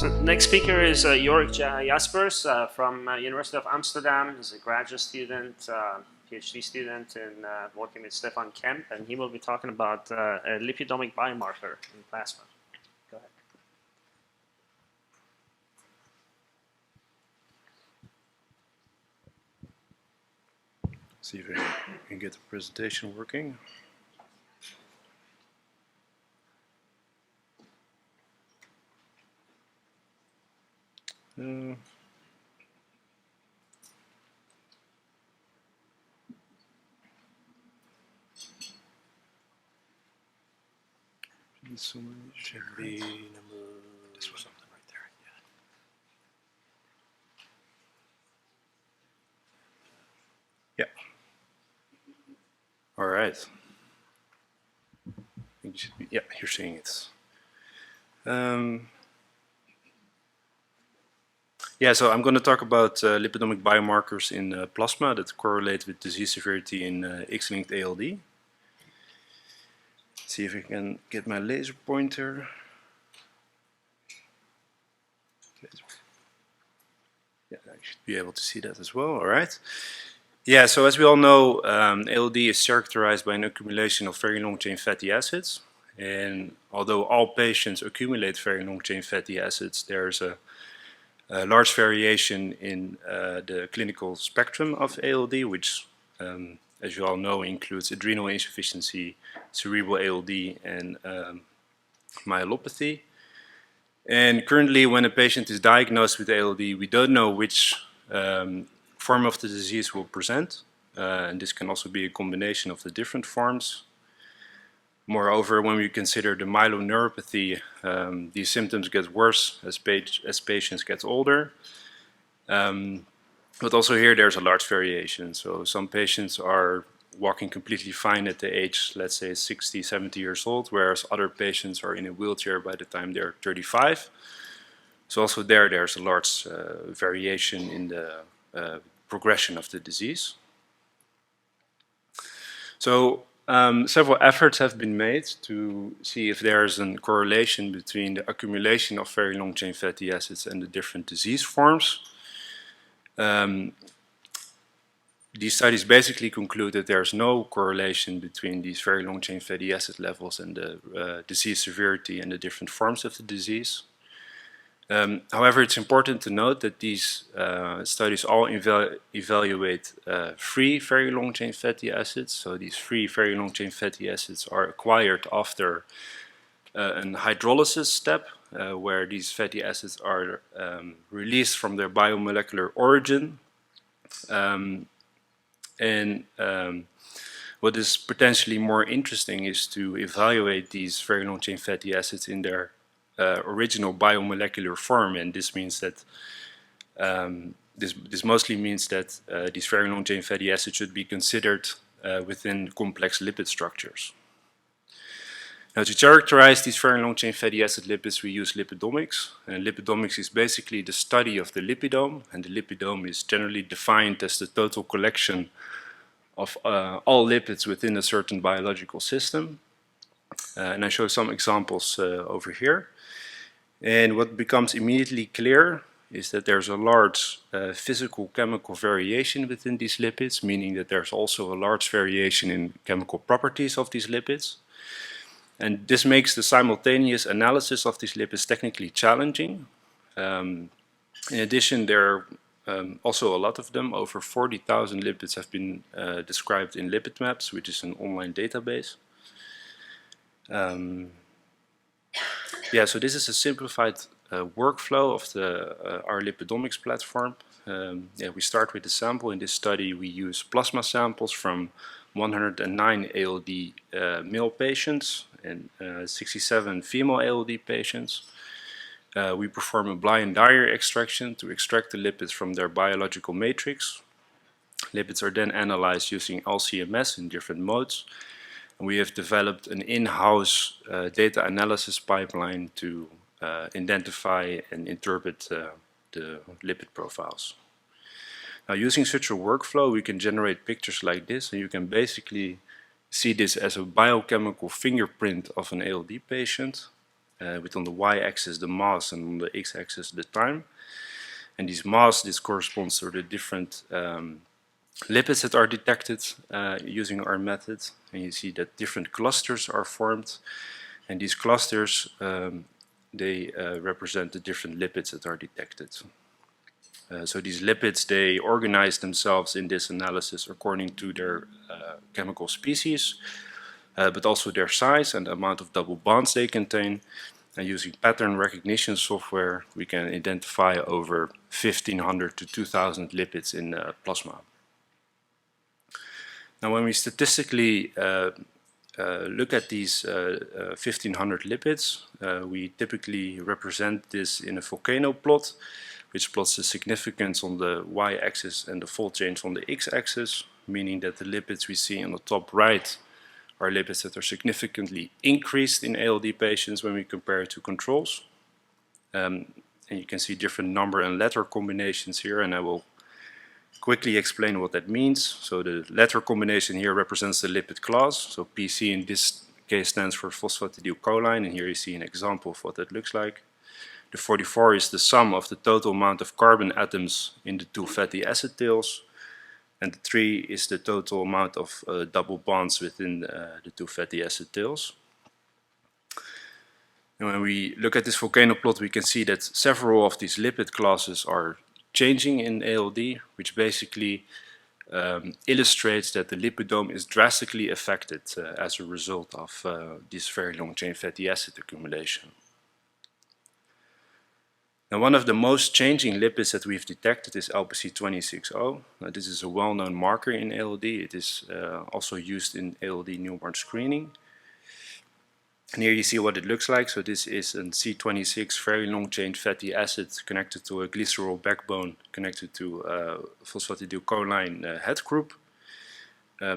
So next speaker is Yorrick Jaspers from University of Amsterdam. He's a graduate student, PhD student in working with Stefan Kemp, and he will be talking about a lipidomic biomarker in plasma. Go ahead. See if I can get the presentation working. Should be number. This was something right there. Yeah. All right. You should be, yeah, you're seeing it. Yeah, so I'm going to talk about lipidomic biomarkers in plasma that correlate with disease severity in X-linked ALD. See if I can get my laser pointer. Yeah, I should be able to see that as well. All right. Yeah, so as we all know, ALD is characterized by an accumulation of very long-chain fatty acids. And although all patients accumulate very long-chain fatty acids, there's a large variation in the clinical spectrum of ALD, which, as you all know, includes adrenal insufficiency, cerebral ALD, and myelopathy. And currently, when a patient is diagnosed with ALD, we don't know which form of the disease will present. And this can also be a combination of the different forms. Moreover, when we consider the myeloneuropathy, these symptoms get worse as patients get older. But also here there's a large variation. So some patients are walking completely fine at the age, let's say 60, 70 years old, whereas other patients are in a wheelchair by the time they're 35. So also there's a large variation in the progression of the disease. So several efforts have been made to see if there's a correlation between the accumulation of very long-chain fatty acids and the different disease forms. These studies basically conclude that there's no correlation between these very long-chain fatty acid levels and the disease severity and the different forms of the disease. However, it's important to note that these studies all evaluate free very long-chain fatty acids. So these free very long-chain fatty acids are acquired after an hydrolysis step, where these fatty acids are released from their biomolecular origin. What is potentially more interesting is to evaluate these very long-chain fatty acids in their original biomolecular form, and this means that this mostly means that these very long-chain fatty acids should be considered within complex lipid structures. Now, to characterize these very long-chain fatty acid lipids, we use lipidomics. And lipidomics is basically the study of the lipidome, and the lipidome is generally defined as the total collection of all lipids within a certain biological system. And I show some examples over here. And what becomes immediately clear is that there's a large physical chemical variation within these lipids, meaning that there's also a large variation in chemical properties of these lipids. And this makes the simultaneous analysis of these lipids technically challenging. In addition, there are also a lot of them. Over 40,000 lipids have been described in Lipid Maps, which is an online database. Yeah, so this is a simplified workflow of our lipidomics platform. Yeah, we start with the sample. In this study, we use plasma samples from 109 ALD male patients and 67 female ALD patients. We perform a blind Dyer extraction to extract the lipids from their biological matrix. Lipids are then analyzed using LCMS in different modes. And we have developed an in-house data analysis pipeline to identify and interpret the lipid profiles. Now, using such a workflow, we can generate pictures like this, and you can basically see this as a biochemical fingerprint of an ALD patient. with on the y-axis the mass and on the x-axis the time. And these mass, this corresponds to the different lipids that are detected using our method. And you see that different clusters are formed. And these clusters, they represent the different lipids that are detected. So these lipids, they organize themselves in this analysis according to their chemical species, but also their size and the amount of double bonds they contain. And using pattern recognition software, we can identify over 1,500 to 2,000 lipids in plasma. Now, when we statistically look at these 1,500 lipids, we typically represent this in a volcano plot, which plots the significance on the y-axis and the fold change on the x-axis, meaning that the lipids we see on the top right are lipids that are significantly increased in ALD patients when we compare it to controls. And you can see different number and letter combinations here, and I will quickly explain what that means. So the letter combination here represents the lipid class. So PC in this case stands for phosphatidylcholine, and here you see an example of what that looks like. The 44 is the sum of the total amount of carbon atoms in the two fatty acid tails. And the 3 is the total amount of double bonds within the two fatty acid tails. And when we look at this volcano plot, we can see that several of these lipid classes are changing in ALD, which basically illustrates that the lipidome is drastically affected as a result of this very long chain fatty acid accumulation. Now, one of the most changing lipids that we've detected is LPC-2060. This is a well-known marker in ALD. It is also used in ALD newborn screening. And here you see what it looks like. So this is a C26 very long-chain fatty acid connected to a glycerol backbone connected to phosphatidylcholine head group.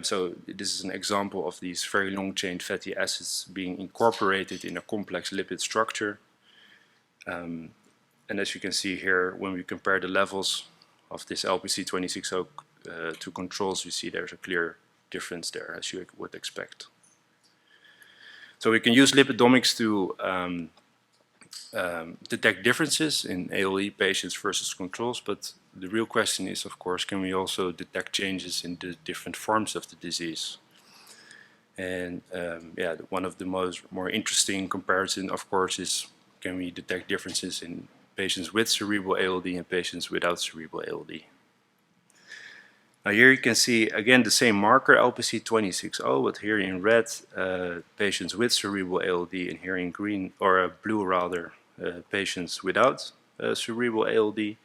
So this is an example of these very long-chain fatty acids being incorporated in a complex lipid structure. And as you can see here, when we compare the levels of this LPC-2060 to controls, you see there's a clear difference there, as you would expect. So we can use lipidomics to detect differences in ALE patients versus controls, but the real question is, of course, can we also detect changes in the different forms of the disease? And yeah, one of the more interesting comparison, of course, is can we detect differences in patients with cerebral ALD and patients without cerebral ALD. Now here you can see again the same marker LPC-2060, but here in red patients with cerebral ALD, and here in green or blue rather patients without cerebral ALD.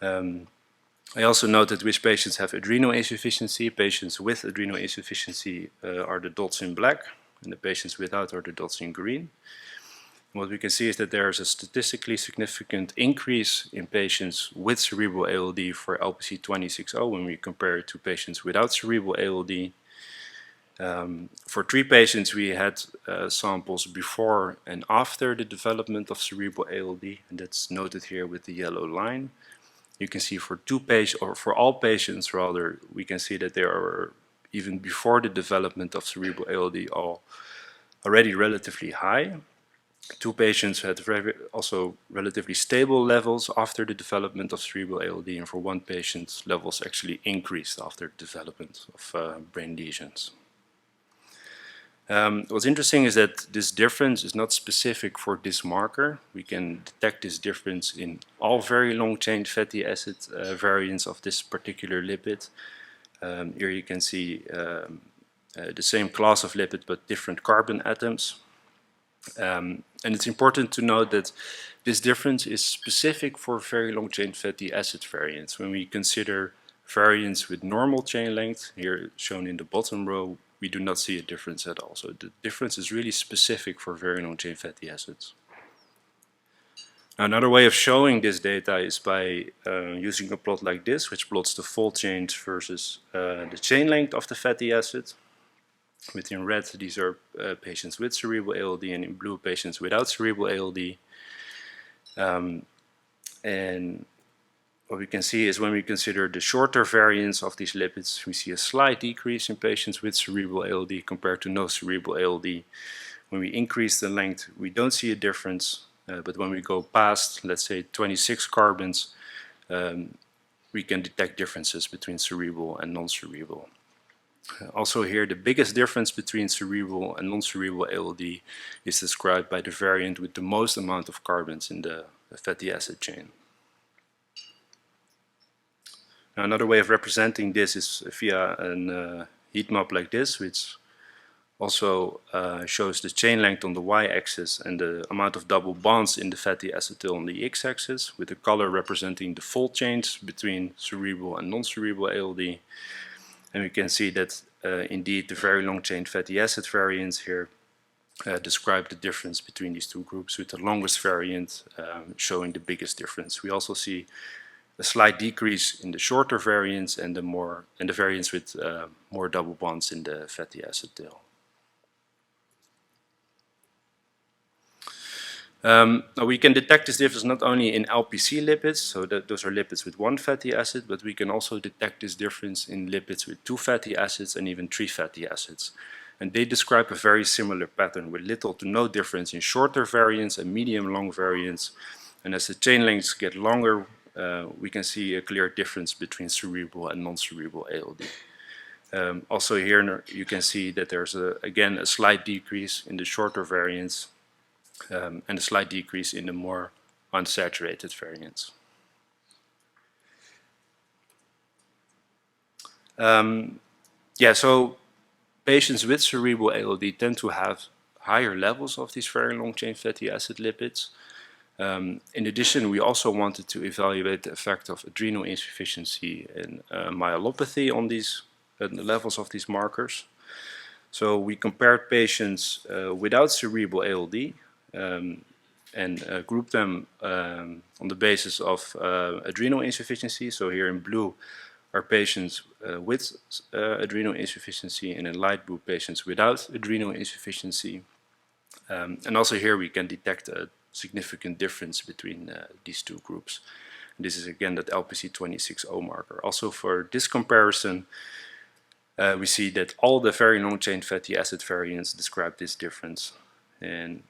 I also noted which patients have adrenal insufficiency. Patients with adrenal insufficiency are the dots in black, and the patients without are the dots in green. What we can see is that there is a statistically significant increase in patients with cerebral ALD for LPC-2060 when we compare it to patients without cerebral ALD. For 3 patients, we had samples before and after the development of cerebral ALD, and that's noted here with the yellow line. You can see for 2 patients, or for all patients rather, we can see that they are even before the development of cerebral ALD already relatively high. 2 patients had also relatively stable levels after the development of cerebral ALD, and for 1 patient, levels actually increased after the development of brain lesions. What's interesting is that this difference is not specific for this marker. We can detect this difference in all very long-chain fatty acid variants of this particular lipid. Here you can see the same class of lipid but different carbon atoms. And it's important to note that this difference is specific for very long-chain fatty acid variants. When we consider variants with normal chain length, here shown in the bottom row, we do not see a difference at all. So the difference is really specific for very long-chain fatty acids. Now, another way of showing this data is by using a plot like this, which plots the fold change versus the chain length of the fatty acid. Within red, these are patients with cerebral ALD, and in blue, patients without cerebral ALD. And what we can see is when we consider the shorter variants of these lipids, we see a slight decrease in patients with cerebral ALD compared to no cerebral ALD. When we increase the length, we don't see a difference, but when we go past, let's say, 26 carbons, we can detect differences between cerebral and non-cerebral. Also here, the biggest difference between cerebral and non-cerebral ALD is described by the variant with the most amount of carbons in the fatty acid chain. Now, another way of representing this is via a heat map like this, which also shows the chain length on the y-axis and the amount of double bonds in the fatty acetyl on the x-axis, with the color representing the fold chains between cerebral and non-cerebral ALD. And we can see that indeed the very long chain fatty acid variants here describe the difference between these two groups, with the longest variant showing the biggest difference. We also see a slight decrease in the shorter variants and the variants with more double bonds in the fatty acid tail. Now we can detect this difference not only in LPC lipids, so that those are lipids with one fatty acid, but we can also detect this difference in lipids with 2 fatty acids and even 3 fatty acids. And they describe a very similar pattern with little to no difference in shorter variants and medium-long variants. And as the chain lengths get longer, we can see a clear difference between cerebral and non-cerebral ALD. Also here you can see that there's again a slight decrease in the shorter variants and a slight decrease in the more unsaturated variants. So patients with cerebral ALD tend to have higher levels of these very long chain fatty acid lipids. In addition, we also wanted to evaluate the effect of adrenal insufficiency and myelopathy on these the levels of these markers. So we compared patients without cerebral ALD and grouped them on the basis of adrenal insufficiency. So here in blue are patients with adrenal insufficiency, and in light blue patients without adrenal insufficiency. And also here we can detect a significant difference between these two groups. And this is again that LPC26O marker. Also for this comparison, we see that all the very long chain fatty acid variants describe this difference. And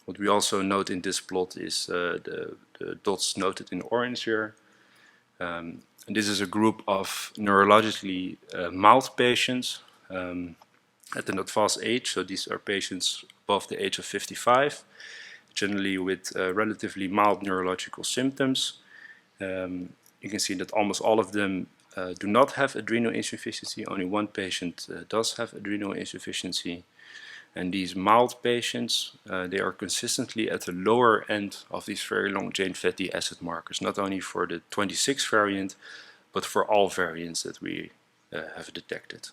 what we also note in this plot is the dots noted in orange here. And this is a group of neurologically mild patients at an advanced age. So these are patients above the age of 55, generally with relatively mild neurological symptoms. You can see that almost all of them do not have adrenal insufficiency. Only one patient does have adrenal insufficiency. And these mild patients, they are consistently at the lower end of these very long chain fatty acid markers, not only for the 26 variant, but for all variants that we have detected.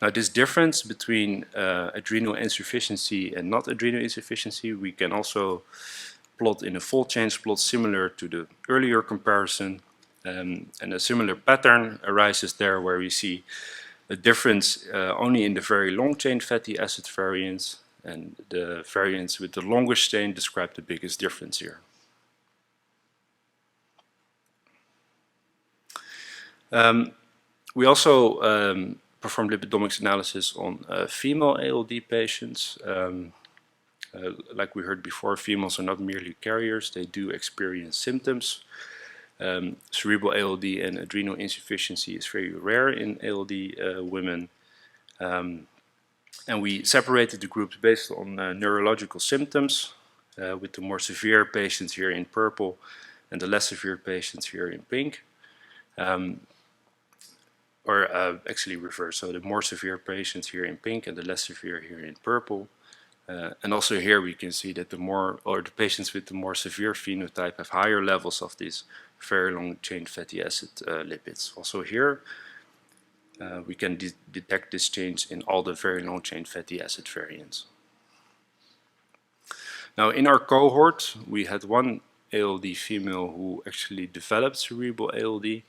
Now, this difference between adrenal insufficiency and not adrenal insufficiency, we can also plot in a fold change plot similar to the earlier comparison. And a similar pattern arises there where we see a difference only in the very long chain fatty acid variants, and the variants with the longest chain describe the biggest difference here. We also performed lipidomics analysis on female ALD patients. Like we heard before, females are not merely carriers, they do experience symptoms. Cerebral ALD and adrenal insufficiency is very rare in ALD women. And we separated the groups based on neurological symptoms, with the more severe patients here in purple and the less severe patients here in pink. Actually reverse, so the more severe patients here in pink and the less severe here in purple. And also here we can see that the patients with the more severe phenotype have higher levels of these very long chain fatty acid lipids. Also here we can detect this change in all the very long chain fatty acid variants. Now in our cohort we had one ALD female who actually developed cerebral ALD,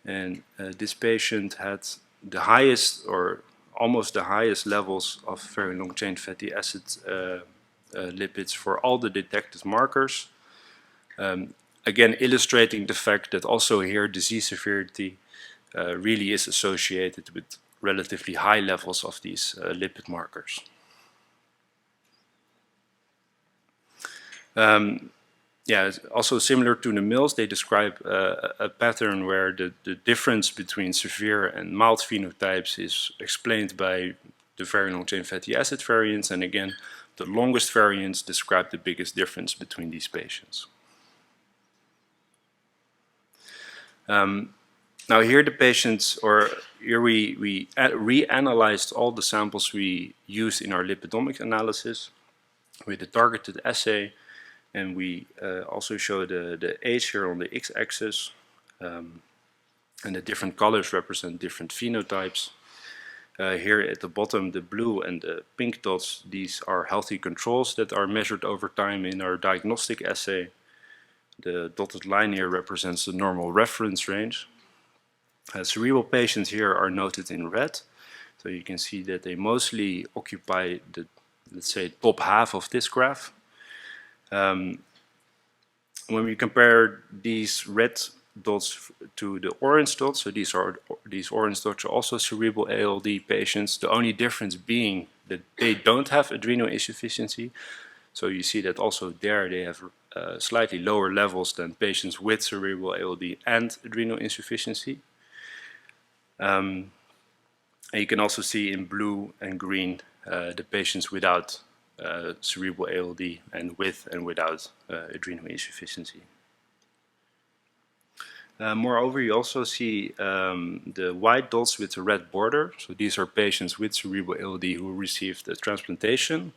and this patient had the highest or almost the highest levels of very long chain fatty acid lipids for all the detected markers. Again, illustrating the fact that also here disease severity really is associated with relatively high levels of these lipid markers. Yeah, also similar to the males, they describe a pattern where the difference between severe and mild phenotypes is explained by the very long chain fatty acid variants, and again, the longest variants describe the biggest difference between these patients. Now here the patients, or here we reanalyzed all the samples we used in our lipidomic analysis with a targeted assay, and we also show the age here on the x-axis, and the different colors represent different phenotypes. Here at the bottom, the blue and the pink dots, these are healthy controls that are measured over time in our diagnostic assay. The dotted line here represents the normal reference range. Cerebral patients here are noted in red, so you can see that they mostly occupy the, let's say, top half of this graph. When we compare these red dots to the orange dots, so these orange dots are also cerebral ALD patients, the only difference being that they don't have adrenal insufficiency. So you see that also there they have slightly lower levels than patients with cerebral ALD and adrenal insufficiency. And you can also see in blue and green the patients without cerebral ALD and with and without adrenal insufficiency. Moreover, you also see the white dots with the red border. So these are patients with cerebral ALD who received a transplantation.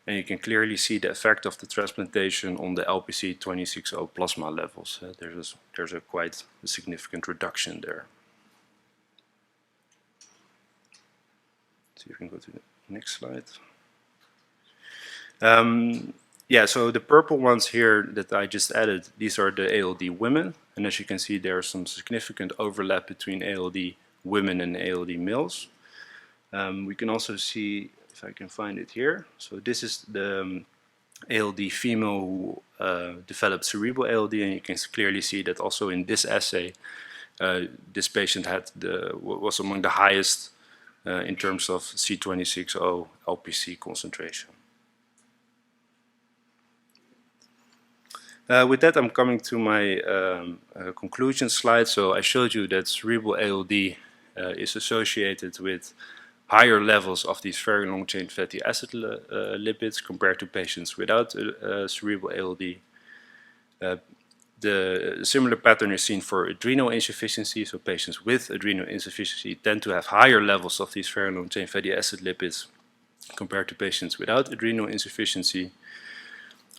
And you can clearly see the effect of the transplantation on the LPC 260 plasma levels. There's a quite significant reduction there. So you can go to the next slide. Yeah, so the purple ones here that I just added, these are the ALD women. And as you can see, there's some significant overlap between ALD women and ALD males. We can also see, if I can find it here. So this is the ALD female who developed cerebral ALD, and you can clearly see that also in this assay, this patient was among the highest in terms of C260 LPC concentration. With that, I'm coming to my conclusion slide. So I showed you that cerebral ALD is associated with higher levels of these very long chain fatty acid lipids compared to patients without cerebral ALD. The similar pattern is seen for adrenal insufficiency. So patients with adrenal insufficiency tend to have higher levels of these very long chain fatty acid lipids compared to patients without adrenal insufficiency.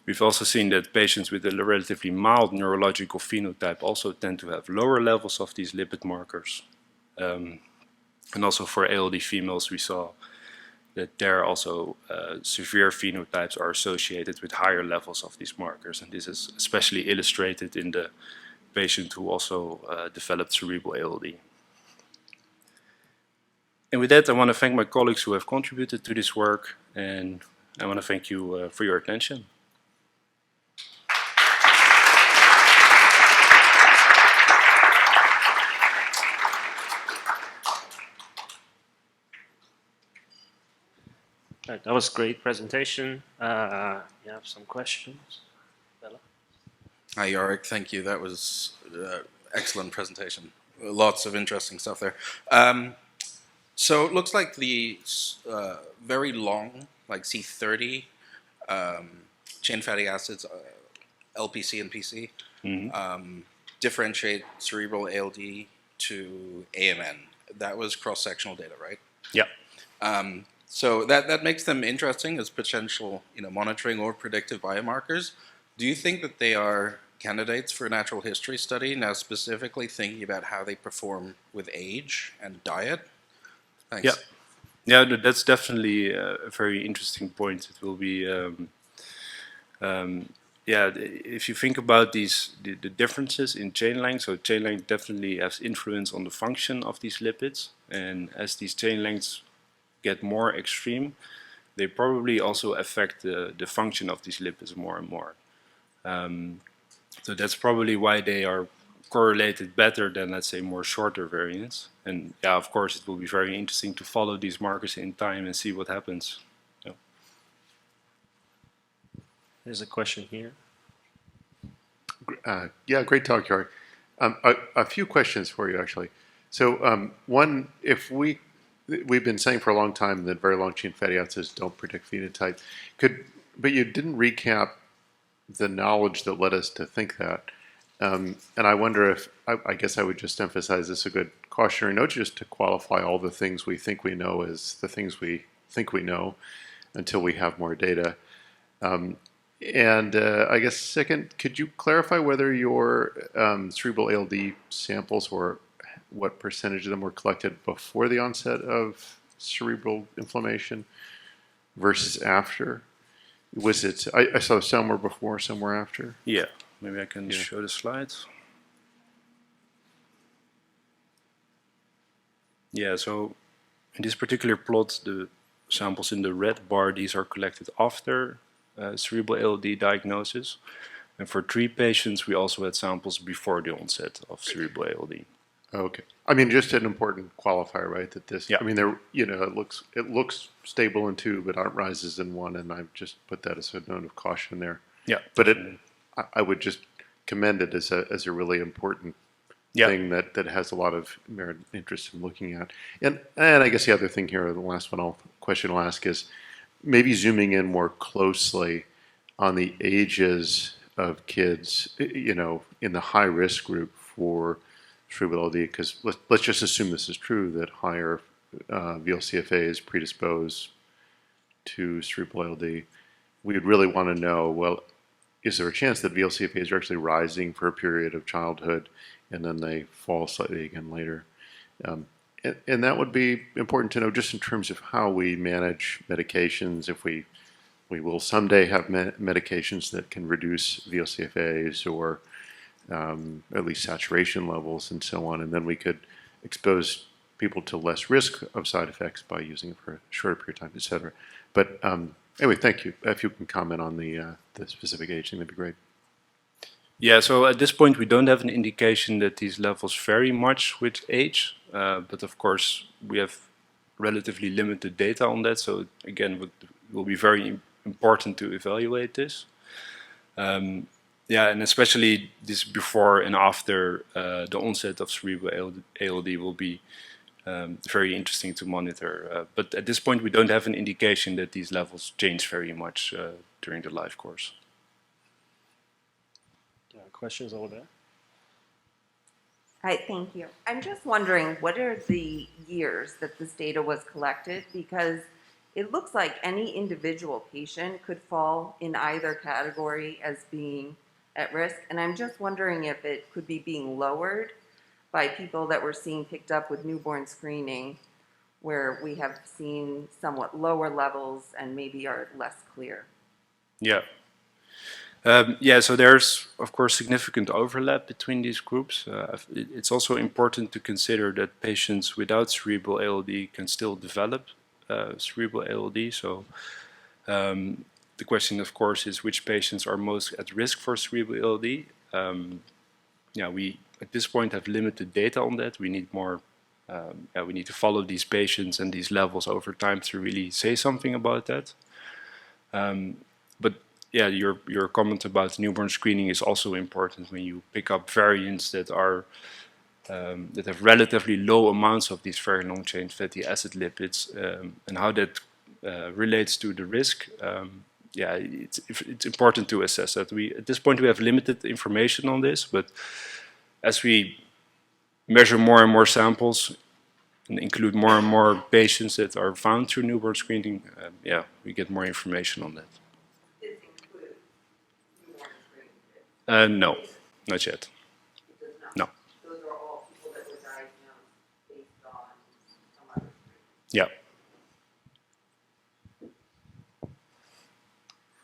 We've also seen that patients with a relatively mild neurological phenotype also tend to have lower levels of these lipid markers. And also for ALD females, we saw that there also severe phenotypes are associated with higher levels of these markers. And this is especially illustrated in the patient who also developed cerebral ALD. And with that, I want to thank my colleagues who have contributed to this work, and I want to thank you for your attention. Right, that was a great presentation. You have some questions? Bella? Hi, Yorrick. Thank you. That was excellent presentation. Lots of interesting stuff there. So it looks like the very long, like C30 chain fatty acids, LPC and PC, differentiate cerebral ALD to AMN. That was cross-sectional data, right? Yeah. So that makes them interesting as potential, monitoring or predictive biomarkers. Do you think that they are candidates for a natural history study? Now, specifically thinking about how they perform with age and diet. Thanks. Yeah, that's definitely a very interesting point. It will be, if you think about the differences in chain length, so chain length definitely has influence on the function of these lipids, and as these chain lengths get more extreme, they probably also affect the function of these lipids more and more. So that's probably why they are correlated better than, let's say, more shorter variants. And yeah, of course, it will be very interesting to follow these markers in time and see what happens. Yeah. There's a question here. Yeah, great talk, Yorrick. A few questions for you, actually. So, one, if we've been saying for a long time that very long chain fatty acids don't predict phenotype, but you didn't recap the knowledge that led us to think that. And I wonder if, I guess I would just emphasize this a good cautionary note just to qualify all the things we think we know as the things we think we know until we have more data. And I guess second, could you clarify whether your cerebral ALD samples or what percentage of them were collected before the onset of cerebral inflammation versus after? Was it, I saw some were before, some were after. Yeah, maybe I can show the slides. Yeah, so in this particular plot, the samples in the red bar, these are collected after cerebral ALD diagnosis. And for 3 patients, we also had samples before the onset of cerebral ALD. Okay. I mean, just an important qualifier, right? That this, I mean, there, it looks stable in 2, but rises in 1, and I've just put that as a note of caution there. Yeah. But I would just commend it as a really important thing that has a lot of merit interest in looking at. And I guess the other thing here, the last question I'll ask is maybe zooming in more closely on the ages of kids, in the high risk group for cerebral ALD, because let's just assume this is true, that higher VLCFAs predispose to cerebral ALD. We would really want to know, well, is there a chance that VLCFAs are actually rising for a period of childhood and then they fall slightly again later? And that would be important to know just in terms of how we manage medications. If we will someday have medications that can reduce VLCFAs or at least saturation levels and so on, and then we could expose people to less risk of side effects by using it for a shorter period of time, et cetera. But anyway, thank you. If you can comment on the specific aging, that'd be great. Yeah, so at this point we don't have an indication that these levels vary much with age, but of course we have relatively limited data on that, so again it will be very important to evaluate this. Yeah, and especially this before and after the onset of cerebral ALD will be very interesting to monitor. But at this point, we don't have an indication that these levels change very much during the life course. Yeah, questions over there? Hi, thank you. I'm just wondering, what are the years that this data was collected? Because it looks like any individual patient could fall in either category as being at risk. And I'm just wondering if it could be being lowered by people that we're seeing picked up with newborn screening, where we have seen somewhat lower levels and maybe are less clear. Yeah. Yeah, so there's, of course, significant overlap between these groups. It's also important to consider that patients without cerebral ALD can still develop cerebral ALD. So the question, of course, is which patients are most at risk for cerebral ALD. Yeah, we at this point have limited data on that. We need more. We need to follow these patients and these levels over time to really say something about that. But yeah, your comment about newborn screening is also important when you pick up variants that are that have relatively low amounts of these very long-chain fatty acid lipids, and how that relates to the risk. Yeah, it's important to assess that. At this point we have limited information on this, but as we measure more and more samples and include more and more patients that are found through newborn screening, yeah, we get more information on that. Does this include newborn screening? No, not yet. It does not. No. Those are all people that were diagnosed based on some other screening. Yeah.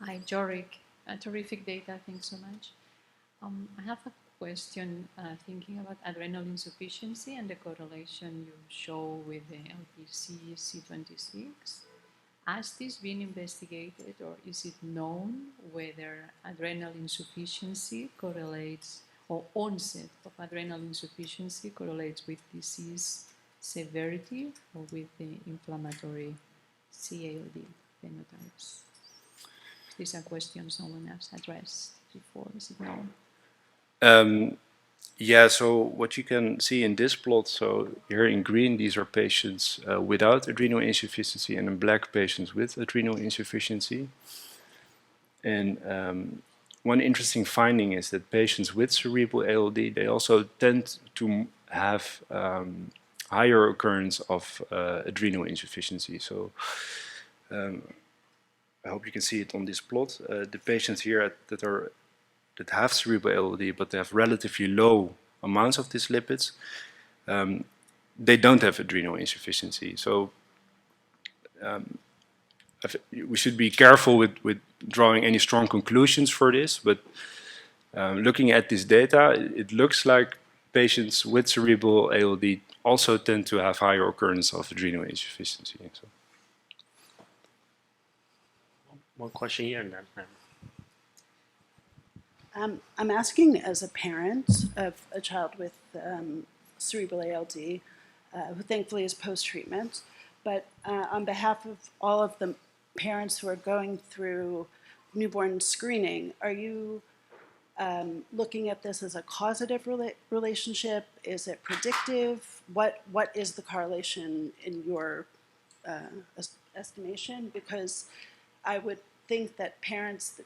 Hi, Yorrick. Terrific data, thanks so much. I have a question thinking about adrenal insufficiency and the correlation you show with the LPC C26. Has this been investigated, or is it known whether adrenal insufficiency correlates or onset of adrenal insufficiency correlates with disease severity or with the inflammatory CALD phenotypes? These are questions someone has addressed before, is it known? Yeah, so what you can see in this plot, so here in green, these are patients without adrenal insufficiency, and in black, patients with adrenal insufficiency. And one interesting finding is that patients with cerebral ALD, they also tend to have higher occurrence of adrenal insufficiency. So I hope you can see it on this plot. The patients here that have cerebral ALD, but they have relatively low amounts of these lipids, they don't have adrenal insufficiency. So we should be careful with drawing any strong conclusions for this, but looking at this data, it looks like patients with cerebral ALD also tend to have higher occurrence of adrenal insufficiency. So. One question here and then. I'm asking as a parent of a child with cerebral ALD, who thankfully is post-treatment, but on behalf of all of the parents who are going through newborn screening, are you looking at this as a causative relationship? Is it predictive? What is the correlation in your estimation? Because I would think that parents,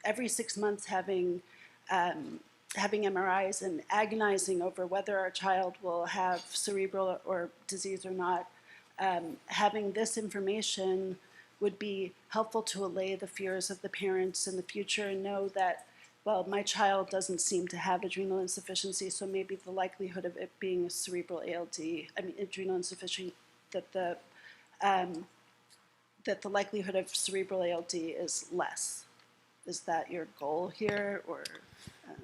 every 6 months having MRIs and agonizing over whether our child will have cerebral or disease or not, having this information would be helpful to allay the fears of the parents in the future and know that, well, my child doesn't seem to have adrenal insufficiency, so maybe the likelihood of it being a cerebral ALD, adrenal insufficiency, that the likelihood of cerebral ALD is less. Is that your goal here, or?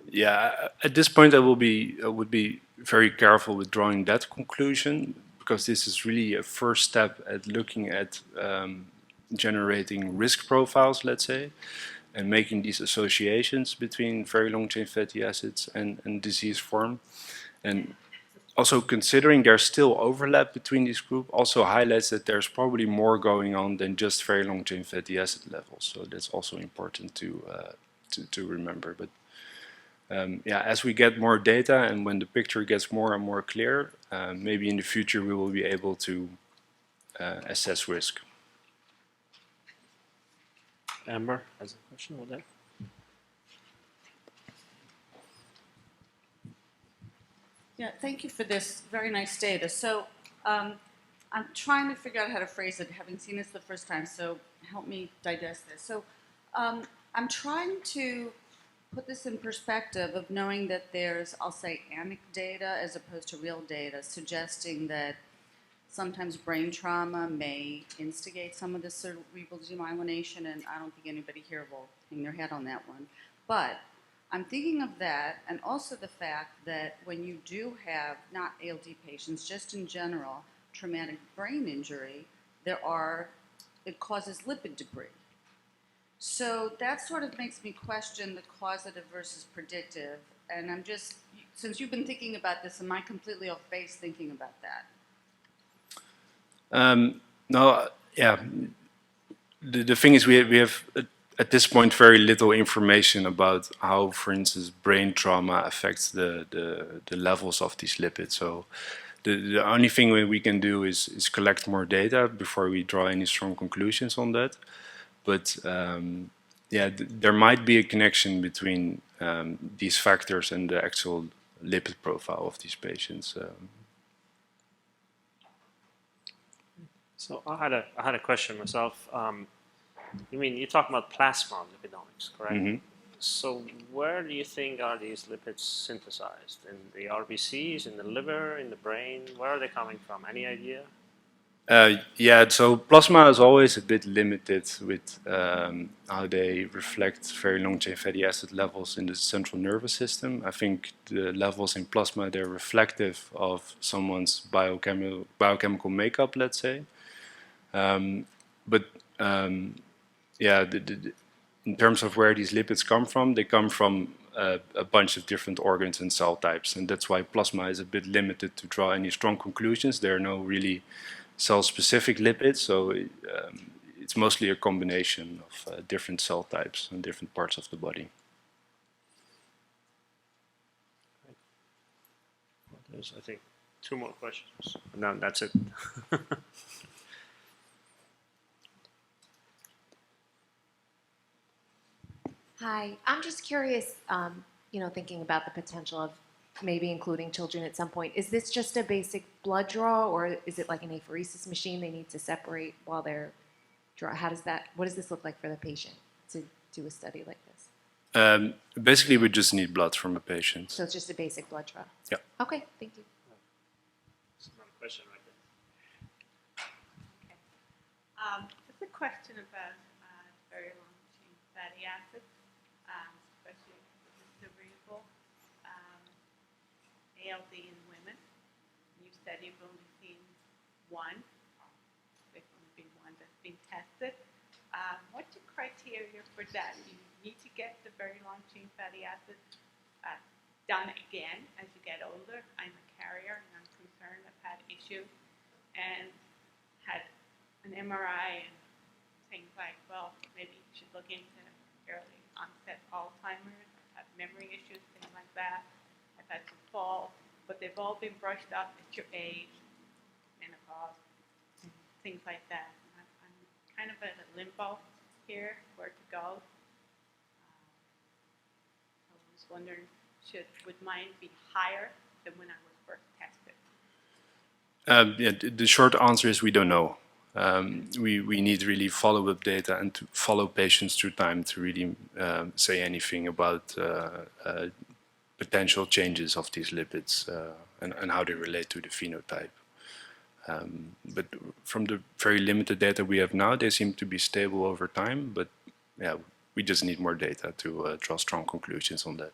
Yeah, at this point I would be very careful with drawing that conclusion, because this is really a first step at looking at generating risk profiles, let's say, and making these associations between very long chain fatty acids and disease form. And also considering there's still overlap between these groups also highlights that there's probably more going on than just very long chain fatty acid levels. So that's also important to remember. But yeah, as we get more data and when the picture gets more and more clear, maybe in the future we will be able to assess risk. Amber has a question with that. Yeah, thank you for this very nice data. So I'm trying to figure out how to phrase it, having seen this the first time, so help me digest this. So I'm trying to put this in perspective of knowing that there's, I'll say, anecdata as opposed to real data, suggesting that sometimes brain trauma may instigate some of this cerebral demyelination, and I don't think anybody here will hang their head on that one. But I'm thinking of that, and also the fact that when you do have, not ALD patients, just in general, traumatic brain injury, it causes lipid debris. So that sort of makes me question the causative versus predictive, and I'm just, since you've been thinking about this, am I completely off base thinking about that? No, yeah. The thing is, we have at this point very little information about how, for instance, brain trauma affects the levels of these lipids. So the only thing we can do is collect more data before we draw any strong conclusions on that. But yeah, there might be a connection between these factors and the actual lipid profile of these patients. So I had a question myself. You talk about plasma lipidomics, correct? Mm-hmm. So where do you think are these lipids synthesized? In the RBCs, in the liver, in the brain? Where are they coming from? Any idea? Yeah, so plasma is always a bit limited with how they reflect very long chain fatty acid levels in the central nervous system. I think the levels in plasma, they're reflective of someone's biochemical makeup, let's say. Yeah, in terms of where these lipids come from, they come from a bunch of different organs and cell types, and that's why plasma is a bit limited to draw any strong conclusions. There are no really cell-specific lipids, so it's mostly a combination of different cell types and different parts of the body. There's, I think, 2 more questions. No, that's it. Hi, I'm just curious, thinking about the potential of maybe including children at some point. Is this just a basic blood draw, or is it like an apheresis machine they need to separate while they're draw? What does this look like for the patient to do a study like this? Basically, we just need blood from a patient. So it's just a basic blood draw? Yeah. Okay, thank you. There's another question right there. Just a question about very long chain fatty acids, especially with the cerebral ALD in women. You said you've only seen one. There's only been one that's been tested. What's the criteria for that? You need to get the very long chain fatty acids done again as you get older. I'm a carrier and I'm concerned. I've had issues and had an MRI and things like, well, maybe you should look into early onset Alzheimer's. I've had memory issues, things like that. I've had some falls, but they've all been brushed up at your age, menopause, things like that. I'm kind of at a limbo here, where to go. I was wondering, would mine be higher than when I was first tested? Yeah, the short answer is we don't know. We need really follow-up data and to follow patients through time to really say anything about potential changes of these lipids and how they relate to the phenotype. But from the very limited data we have now, they seem to be stable over time, but yeah, we just need more data to draw strong conclusions on that.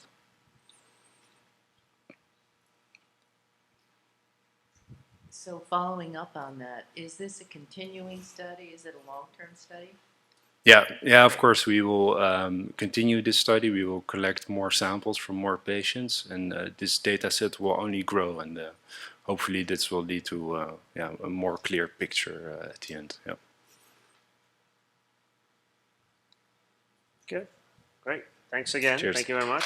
So following up on that, is this a continuing study? Is it a long-term study? Yeah, of course we will continue this study. We will collect more samples from more patients, and this data set will only grow, and hopefully this will lead to a more clear picture at the end. Yeah. Good. Great. Thanks again. Cheers. Thank you very much.